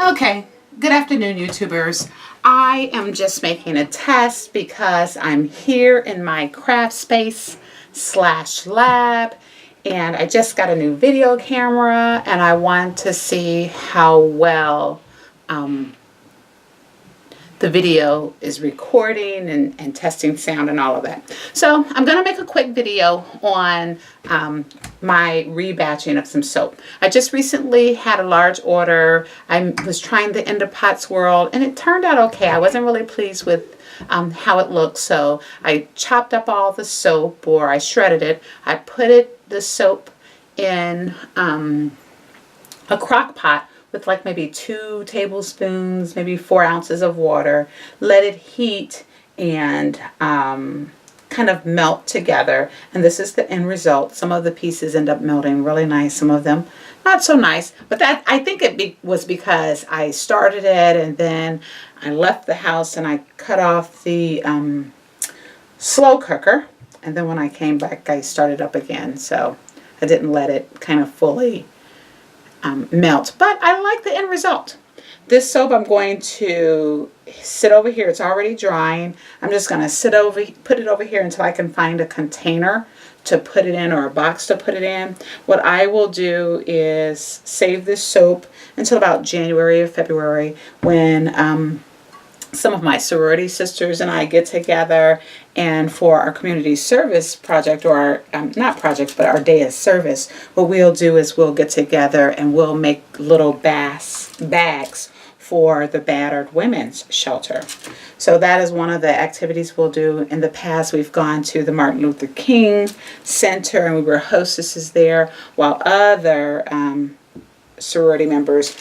Okay, good afternoon, YouTubers. I am just making a test because I'm here in my craft space / lab, and I just got a new video camera and I want to see how well the video is recording and testing sound and all of that. So I'm going to make a quick video on my rebatching of some soap. I just recently had a large order. I was trying the End of Pots World and it turned out okay. I wasn't really pleased with how it looked, so I chopped up all the soap, or I shredded it. I put the soap in a crock pot with like maybe 2 tablespoons, maybe 4 ounces of water. Let it heat and kind of melt together. And this is the end result. Some of the pieces end up melting really nice, some of them not so nice. But that, I think it was because I started it and then I left the house and I cut off the slow cooker. And then when I came back, I started up again. So I didn't let it kind of fully melt, but I like the end result. This soap, I'm going to sit over here. It's already drying. I'm just going to put it over here until I can find a container to put it in, or a box to put it in. What I will do is save this soap until about January or February, when some of my sorority sisters and I get together, and for our community service project, or our, not project, but our day of service, what we'll do is we'll get together and we'll make little bags for the battered women's shelter. So that is one of the activities we'll do. In the past, we've gone to the Martin Luther King Center and we were hostesses there, while other sorority members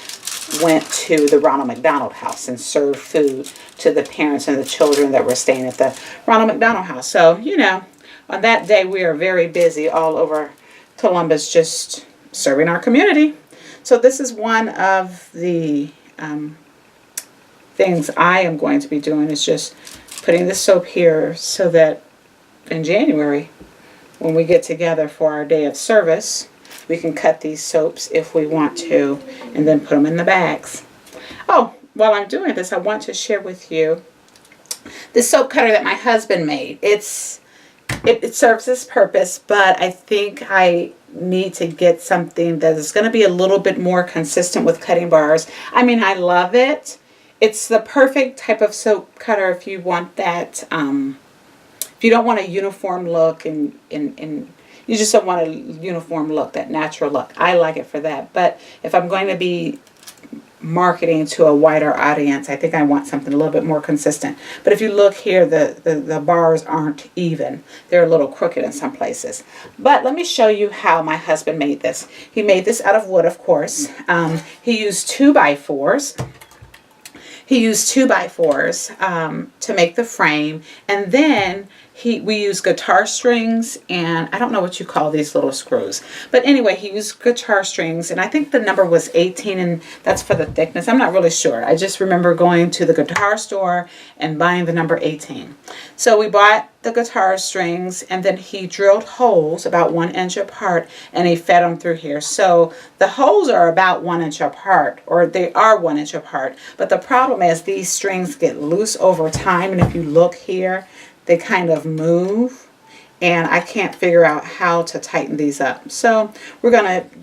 went to the Ronald McDonald House and served food to the parents and the children that were staying at the Ronald McDonald House. So, you know, on that day we are very busy all over Columbus just serving our community. So this is one of the things I am going to be doing, is just putting the soap here so that in January, when we get together for our day of service, we can cut these soaps if we want to and then put them in the bags. Oh, while I'm doing this, I want to share with you the soap cutter that my husband made. It serves its purpose, but I think I need to get something that is going to be a little bit more consistent with cutting bars. I mean, I love it. It's the perfect type of soap cutter if you want that, if you don't want a uniform look and you just don't want a uniform look, that natural look. I like it for that. But if I'm going to be marketing to a wider audience, I think I want something a little bit more consistent. But if you look here, the bars aren't even. They're a little crooked in some places. But let me show you how my husband made this. He made this out of wood, of course. He used 2x4s. He used 2x4s to make the frame, and then we used guitar strings, and I don't know what you call these little screws. But anyway, he used guitar strings, and I think the number was 18, and that's for the thickness. I'm not really sure. I just remember going to the guitar store and buying the number 18. So we bought the guitar strings, and then he drilled holes about 1 inch apart, and he fed them through here. So the holes are about 1 inch apart, or they are 1 inch apart. But the problem is these strings get loose over time, and if you look here, they kind of move, and I can't figure out how to tighten these up. So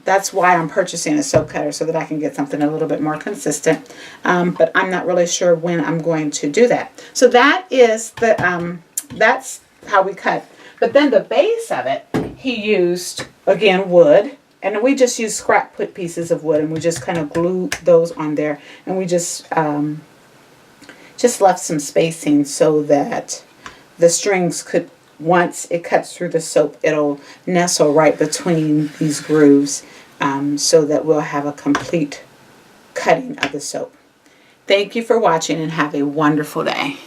that's why I'm purchasing a soap cutter, so that I can get something a little bit more consistent. But I'm not really sure when I'm going to do that. So that is that's how we cut. But then the base of it, he used, again, wood. And we just used scrap pieces of wood, and we just kind of glued those on there. And we just left some spacing so that the strings could, once it cuts through the soap, it'll nestle right between these grooves, so that we'll have a complete cutting of the soap. Thank you for watching and have a wonderful day.